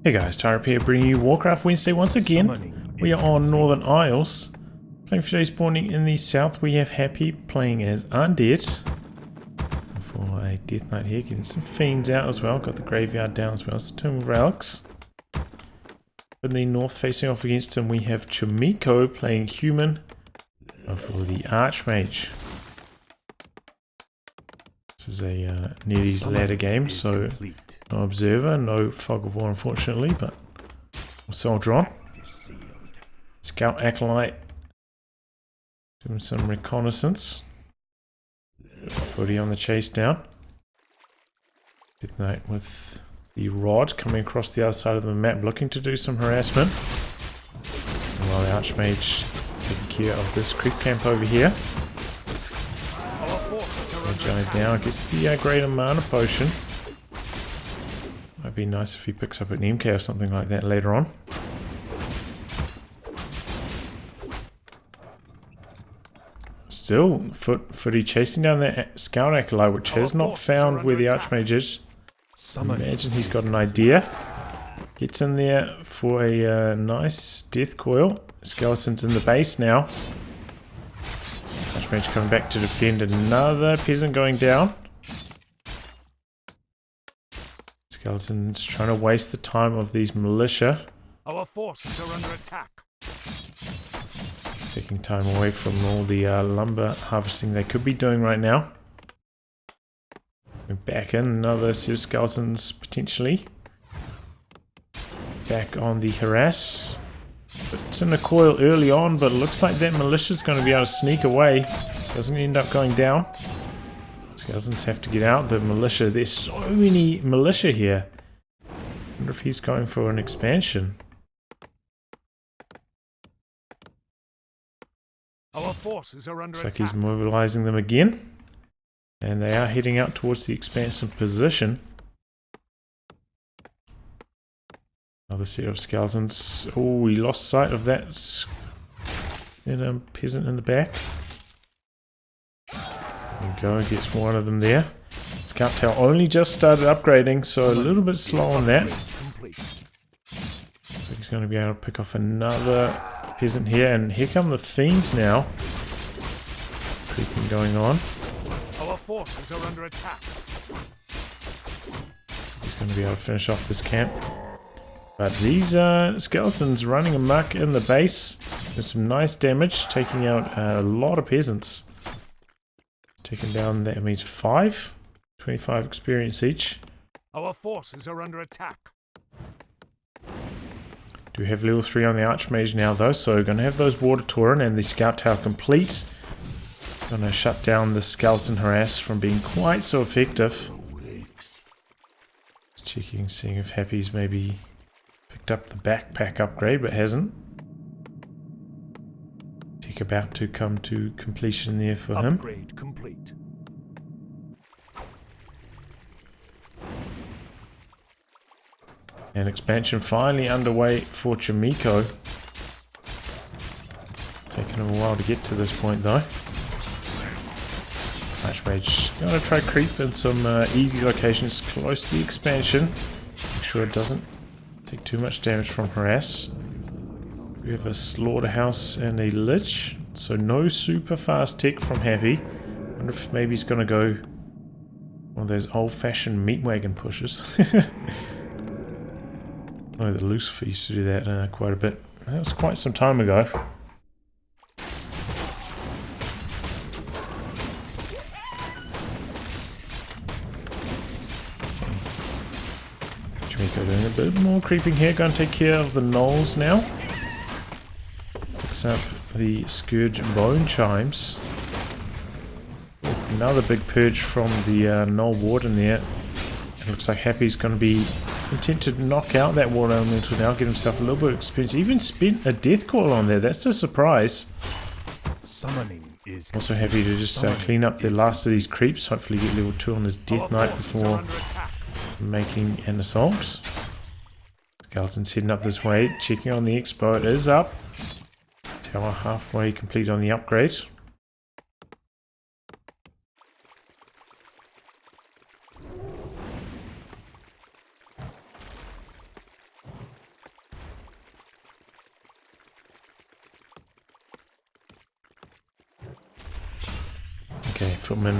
Hey guys, Tyrup here, bringing you Warcraft Wednesday once again. We are on Northern Isles. Playing for today's morning in the south, we have Happy playing as Undead. For a Death Knight here, getting some fiends out as well. Got the graveyard down as well as the Tomb of Relics. In the north, facing off against him, we have Chaemiko playing human for the Archmage. This is a Nearly's ladder game, so no observer, no fog of war unfortunately, but soldier on. Scout Acolyte doing some reconnaissance. Footy on the chase down. Death Knight with the rod coming across the other side of the map looking to do some harassment. While the Archmage taking care of this creep camp over here. Giant down gets the greater mana potion. Might be nice if he picks up an MK or something like that later on. Still, Footy chasing down that Scout Acolyte, which has not found where the Archmage is. Imagine he's got an idea. Gets in there for a nice death coil. Skeleton's in the base now. Archmage coming back to defend. Another peasant going down. Skeleton's trying to waste the time of these militia. Our forces are under attack. Taking time away from all the lumber harvesting they could be doing right now. We're back in another set of skeletons potentially. Back on the harass. It's in a coil early on, but it looks like that militia's going to be able to sneak away. Doesn't end up going down. Skeletons have to get out. The militia, there's so many militia here. I wonder if he's going for an expansion. Our forces are under Looks like attack. he's mobilizing them again. And they are heading out towards the expansive position. Another set of skeletons. Oh, we lost sight of that peasant in the back. There we go, gets one of them there. Scout Tail only just started upgrading, so a little bit slow on that. So he's going to be able to pick off another peasant here, and here come the fiends now. Creeping going on. Our forces are under attack. He's going to be able to finish off this camp. But these skeletons running amok in the base with some nice damage, taking out a lot of peasants. Taking down, that means 5, 25 experience each. Our forces are under attack. Do have level 3 on the Archmage now though, so we're going to have those Water Tauren and the Scout Tower complete. Going to shut down the skeleton harass from being quite so effective. Just checking, seeing if Happy's maybe picked up the backpack upgrade, but hasn't. Check about to come to completion there for him. Upgrade complete. And expansion finally underway for Chaemiko. Taking him a while to get to this point though. Archmage gonna try creep in some easy locations close to the expansion. Make sure it doesn't take too much damage from harass. We have a slaughterhouse and a lich, so no super fast tech from Happy. Wonder if maybe he's gonna go one of those old-fashioned meat wagon pushes. Oh, the Lucifer used to do that quite a bit. That was quite some time ago. Chaemiko doing a bit more creeping here. Going to take care of the gnolls now. Picks up the Scourge Bone Chimes. Another big purge from the gnoll warden there. It looks like Happy's going to be content to knock out that water elemental now, get himself a little bit of experience. Even spent a death coil on there. That's a surprise. Summoning is Also happy to just clean up the last of these creeps. Hopefully get level 2 on his Death Knight before making an assault. Skeleton's heading up this way, checking on the expo. It is up. Tower halfway complete on the upgrade. Okay, footman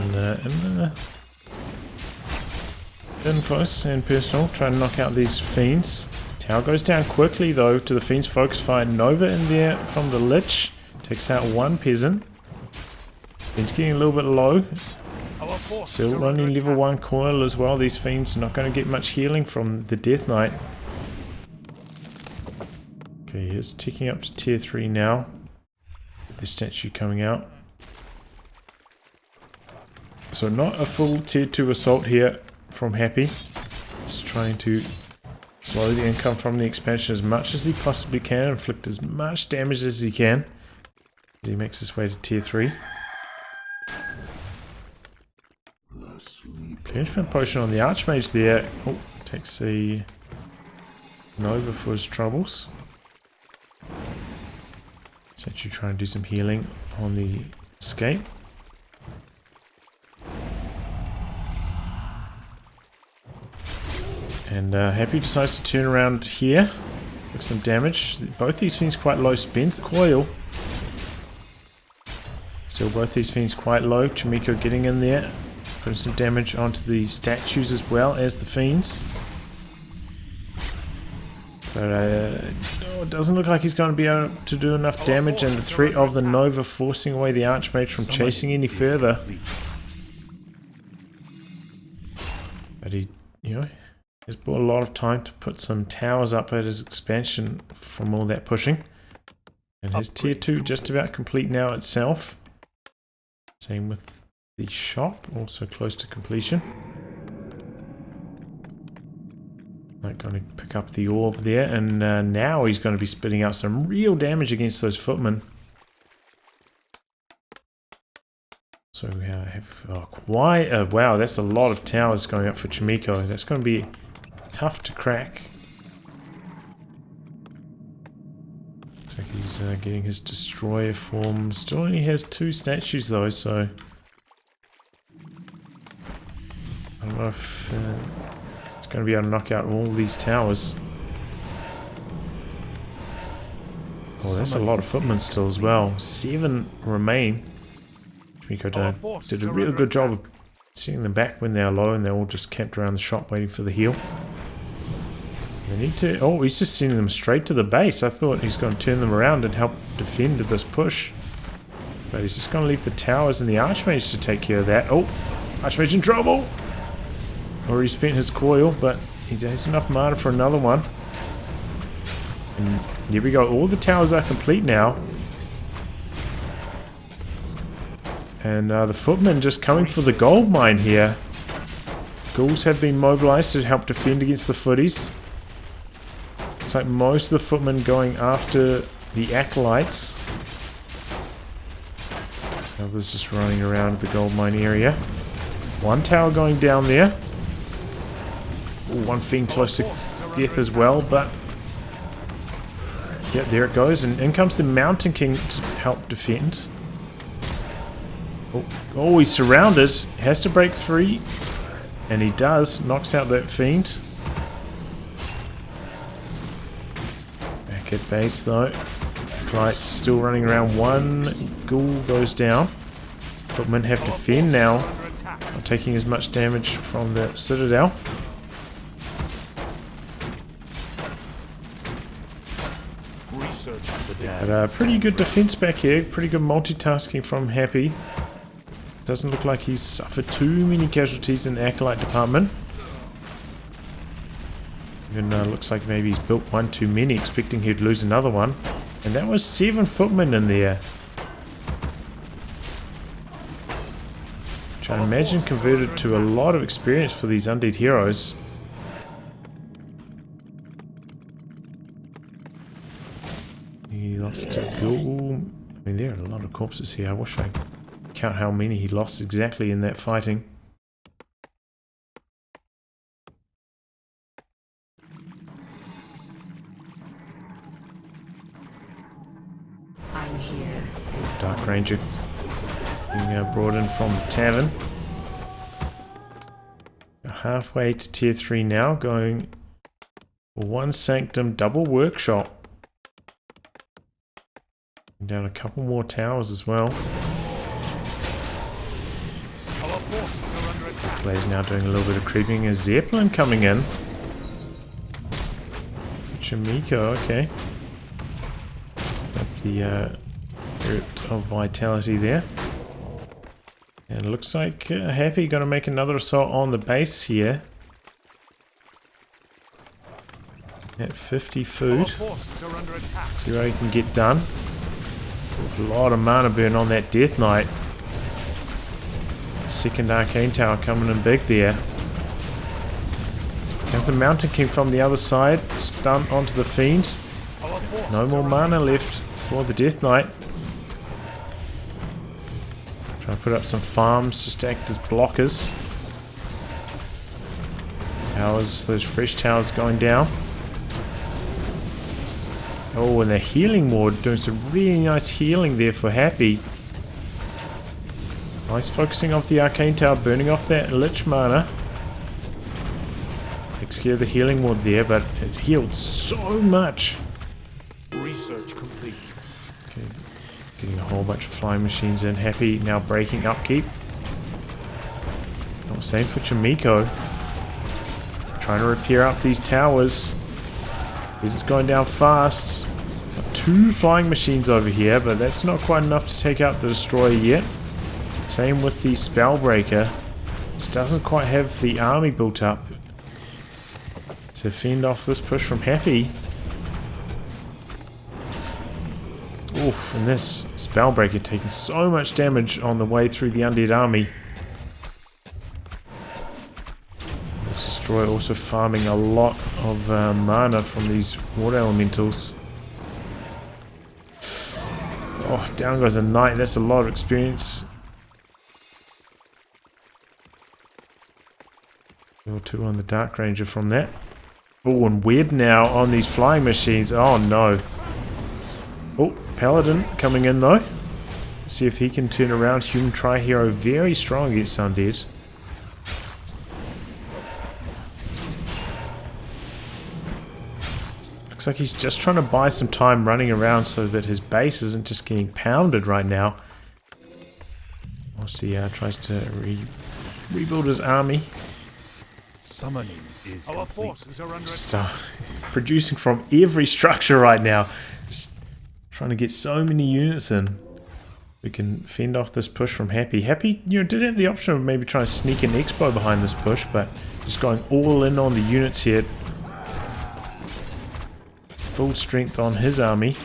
in close and personal, trying to knock out these fiends. Tower goes down quickly though to the fiends. Focus fire. Nova in there from the Lich. Takes out one peasant. Fiends getting a little bit low. Still running level 1 coil as well. These fiends are not going to get much healing from the Death Knight. Okay, he's ticking up to tier 3 now. The statue coming out. So not a full tier 2 assault here from Happy. Just trying to slow the income from the expansion as much as he possibly can. Inflict as much damage as he can. As he makes his way to tier 3. Punishment potion on the Archmage there. Oh, takes a Nova for his troubles. Statue trying to do some healing on the escape. And Happy decides to turn around here. Took some damage. Both these fiends quite low. Spends the coil. Still both these fiends quite low. Chaemiko getting in there. Putting some damage onto the statues as well as the fiends. But it doesn't look like he's going to be able to do enough damage, and the threat of the Nova forcing away the Archmage from chasing any further. But he, has bought a lot of time to put some towers up at his expansion from all that pushing. And his tier 2 just about complete now itself. Same with the shop, also close to completion. Like going to pick up the orb there, and now he's going to be spitting out some real damage against those footmen. So we have quite wow, that's a lot of towers going up for Chaemiko. That's going to be tough to crack. Looks like he's getting his destroyer form. Still only has 2 statues though, so I don't know if it's going to be able to knock out all these towers. Oh, that's a lot of footmen still as well. 7 remain. Chaemiko did a really good job of seeing them back when they're low, and they're all just camped around the shop waiting for the heal. They need to... Oh, he's just sending them straight to the base. I thought he's going to turn them around and help defend this push. But he's just going to leave the towers and the Archmage to take care of that. Oh, Archmage in trouble! Already spent his coil, but he has enough mana for another one. And here we go. All the towers are complete now. And the footmen just coming for the gold mine here. Ghouls have been mobilized to help defend against the footies. Looks like most of the footmen going after the acolytes. Others just running around the gold mine area. One tower going down there. Ooh, one fiend close to death as well, but yeah, there it goes, and in comes the Mountain King to help defend. Oh, he's surrounded. Has to break free, and he does. Knocks out that fiend. Back at base though. Light's still running around. One ghoul goes down. Footmen have to fend now. Not taking as much damage from the Citadel. But pretty good defense back here. Pretty good multitasking from Happy. Doesn't look like he's suffered too many casualties in the Acolyte department. Even looks like maybe he's built one too many, expecting he'd lose another one. And that was 7 footmen in there. Which I imagine converted to a lot of experience for these undead heroes. He lost a ghoul. I mean, there are a lot of corpses here. I wish I could count how many he lost exactly in that fighting. I'm here. Dark Ranger being brought in from the tavern. Halfway to tier 3 now, going for 1 Sanctum double workshop. Down a couple more towers as well. Play's now doing a little bit of creeping. A Zeppelin coming in. Chaemiko, okay. Up the Spirit of Vitality there. And it looks like Happy gonna make another assault on the base here. At 50 food. See what he can get done. A lot of mana burn on that Death Knight. Second Arcane Tower coming in big there. There's a Mountain King from the other side. Stun onto the Fiend. No more mana left for the Death Knight. Try to put up some farms just to act as blockers. Towers, those fresh towers going down. Oh, and the healing ward doing some really nice healing there for Happy. Nice focusing off the Arcane Tower, burning off that Lich mana. Takes care of the healing ward there, but it healed so much. Research complete. Okay, getting a whole bunch of flying machines in. Happy now breaking upkeep. Not same for Chaemiko. Trying to repair up these towers. This is going down fast. Got 2 flying machines over here, but that's not quite enough to take out the destroyer yet. Same with the Spellbreaker. Just doesn't quite have the army built up to fend off this push from Happy. Oof, and this Spellbreaker taking so much damage on the way through the Undead army. This Destroyer also farming a lot of mana from these water elementals. Oh, down goes a Knight. That's a lot of experience. Level 2 on the Dark Ranger from that. Oh, and Web now on these flying machines. Oh no. Oh, Paladin coming in though. Let's see if he can turn around. Human Tri-Hero very strong against Undead. Looks like he's just trying to buy some time running around so that his base isn't just getting pounded right now. Whilst he tries to rebuild his army. Summoning is our forces are under just producing from every structure right now. Just trying to get so many units in. We can fend off this push from Happy. Happy, you know, did have the option of maybe trying to sneak an Expo behind this push, but just going all in on the units here. Full strength on his army.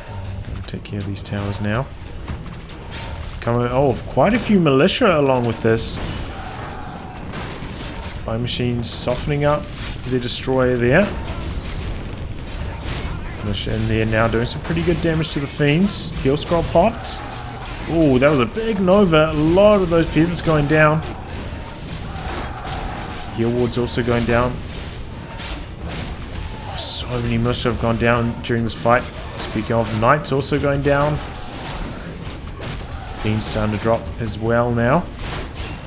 I'm going to take care of these towers now. Coming, oh, quite a few militia along with this. Fire machines softening up the destroyer there. Militia in there now doing some pretty good damage to the fiends. Heal scroll popped. Oh, that was a big Nova. A lot of those peasants going down. Heal ward's also going down. So many militia have gone down during this fight. Speaking of, Knights also going down. Fiend's starting to drop as well now.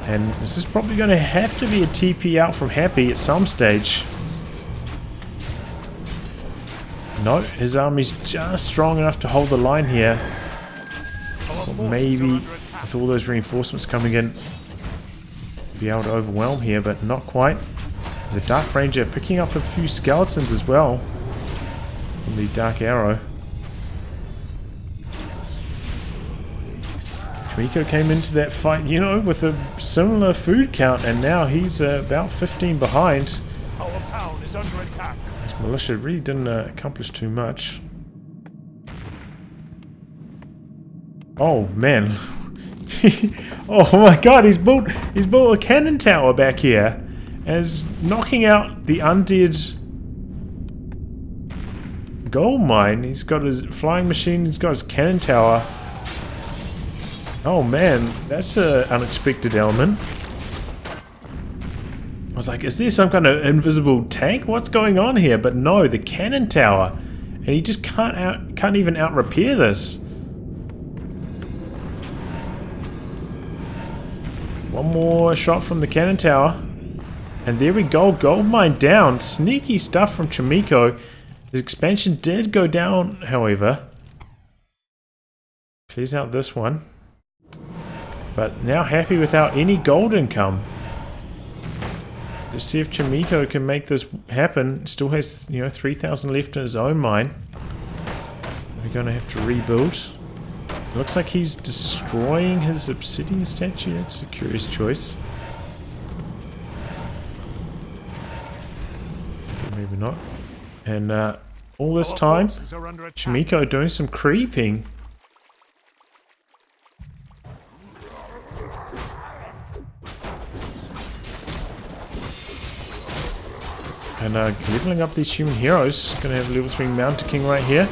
And this is probably going to have to be a TP out from Happy at some stage. No, his army's just strong enough to hold the line here. Or maybe with all those reinforcements coming in, be able to overwhelm here, but not quite. The Dark Ranger picking up a few skeletons as well from the Dark Arrow. Chaemiko came into that fight, you know, with a similar food count, and now he's about 15 behind. Our town is under attack. His militia really didn't accomplish too much. Oh man. Oh my god, he's built a cannon tower back here and is knocking out the undead gold mine. He's got his flying machine, he's got his cannon tower. Oh man, that's an unexpected element. I was like, is there some kind of invisible tank? What's going on here? But no, the cannon tower. And he just can't even out repair this. One more shot from the cannon tower. And there we go, gold mine down. Sneaky stuff from Chaemiko. His expansion did go down, however. Clears out this one. But now Happy without any gold income. Let's see if Chaemiko can make this happen. Still has, 3,000 left in his own mine. We're going to have to rebuild. It looks like he's destroying his obsidian statue. That's a curious choice. Maybe not. And all this time, Chaemiko doing some creeping. And leveling up these human heroes. Gonna have level 3 Mountain King right here.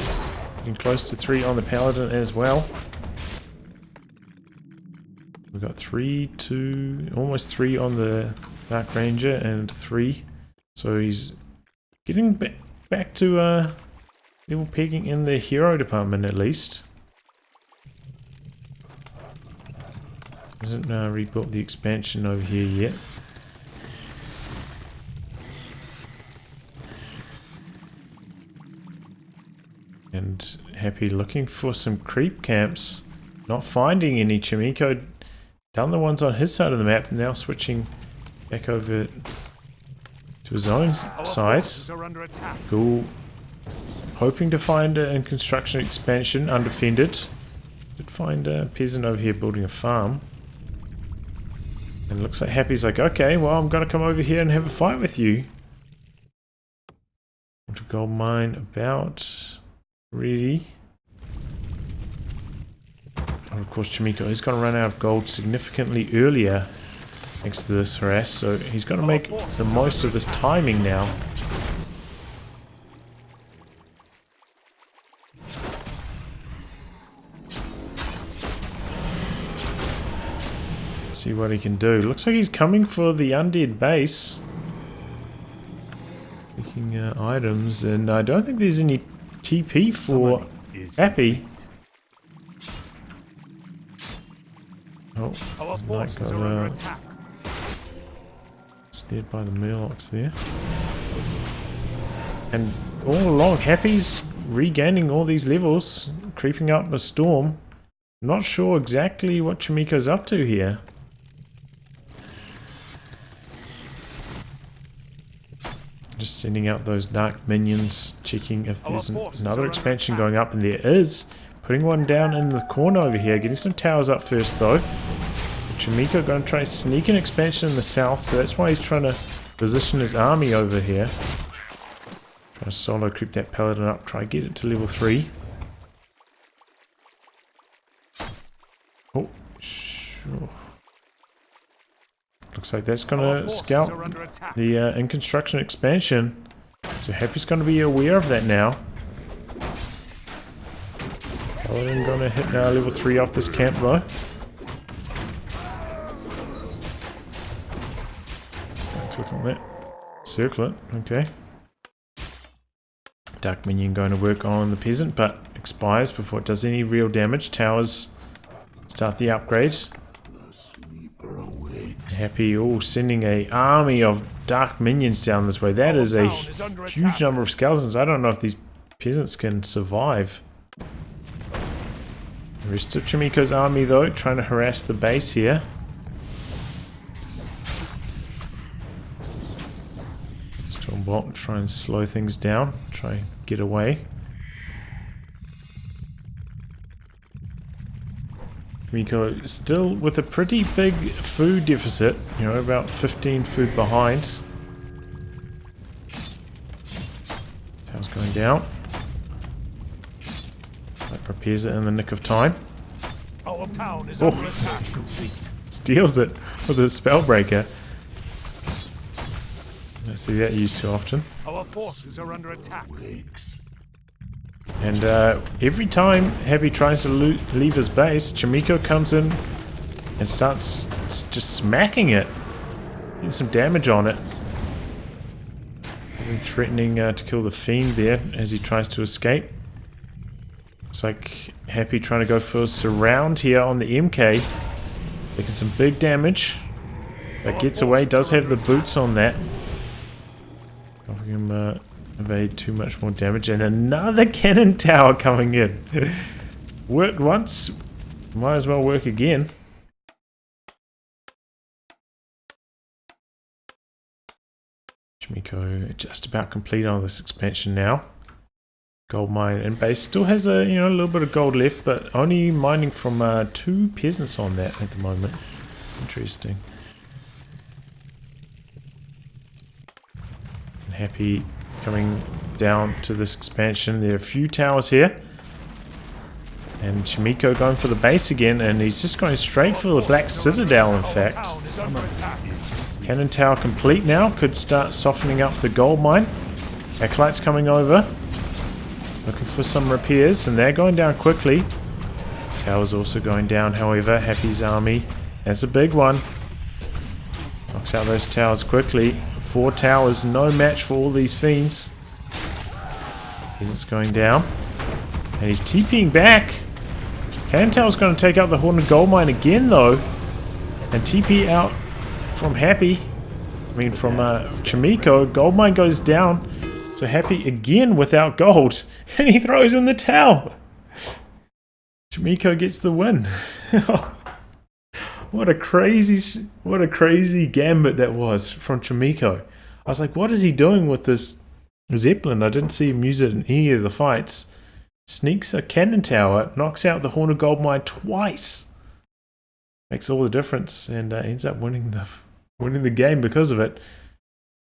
Getting close to 3 on the Paladin as well. We've got 3, 2, almost 3 on the Dark Ranger and 3. So he's getting back to level pegging in the hero department at least. Hasn't rebuilt the expansion over here yet. And Happy looking for some creep camps. Not finding any. Chaemiko down the ones on his side of the map. Now switching back over to his own side. Ghoul hoping to find a construction expansion undefended. Did find a peasant over here building a farm. And it looks like Happy's like, okay, well I'm gonna come over here and have a fight with you. To gold mine about ready. And of course Chaemiko is going to run out of gold significantly earlier thanks to this harass, so he's got to make the most of this timing now. See what he can do. Looks like he's coming for the Undead base. Taking items, and I don't think there's any TP for Happy. Oh, Knight got snared by the Murlocs there. And all along, Happy's regaining all these levels, creeping up a storm. Not sure exactly what Chaemiko's up to here. Just sending out those dark minions, checking if there's another expansion going up, and there is. Putting one down in the corner over here, getting some towers up first though. Chaemiko going to try and sneak an expansion in the south, so that's why he's trying to position his army over here. Try to solo creep that paladin up, try to get it to level 3. Oh, sure. Looks like that's going to scout the in construction expansion. So Happy's going to be aware of that now. Paladin going to hit level 3 off this camp though. Click on that. Circle it. Okay. Dark minion going to work on the peasant, but expires before it does any real damage. Towers start the upgrade. Happy, sending an army of dark minions down this way. That is a huge number of skeletons. I don't know if these peasants can survive. The rest of Chaemiko's army though, trying to harass the base here. Stormbolt, try and slow things down. Try and get away. Chaemiko still with a pretty big food deficit, about 15 food behind. Tower's going down. That prepares it in the nick of time. Our town is under attack. Steals it with a spellbreaker. I don't see that used too often. Our forces are under attack. And every time Happy tries to leave his base, Chaemiko comes in and starts just smacking it. Getting some damage on it. And threatening to kill the fiend there as he tries to escape. Looks like Happy trying to go for a surround here on the MK. Making some big damage. But gets away, does have the boots on that. Helping him evade too much more damage, and another cannon tower coming in. Worked once, might as well work again. Chaemiko just about complete on this expansion now. Gold mine and base still has a a little bit of gold left, but only mining from 2 peasants on that at the moment. Interesting. And Happy coming down to this expansion. There are a few towers here. And Chaemiko going for the base again, and he's just going straight for the Black Citadel, in fact. Cannon tower complete now, could start softening up the gold mine. Acolytes coming over, looking for some repairs, and they're going down quickly. Tower's also going down, however. Happy's army, that's a big one. Knocks out those towers quickly. 4 towers, no match for all these fiends. Peasants going down. And he's TPing back. Cannon tower's going to take out the Horned Gold Mine again, though. And TP out from Happy. I mean, from Chaemiko. Gold Mine goes down. So Happy again without gold. And he throws in the tower. Chaemiko gets the win. What a crazy gambit that was from Chaemiko. I was like, what is he doing with this Zeppelin? I didn't see him use it in any of the fights. Sneaks a cannon tower, knocks out the Horned Gold Mine twice. Makes all the difference, and ends up winning the game because of it.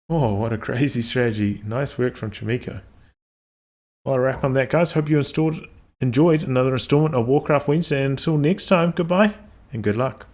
Oh, what a crazy strategy. Nice work from Chaemiko. Well, I'll wrap on that, guys. Hope you enjoyed another installment of Warcraft Wednesday. And until next time, goodbye and good luck.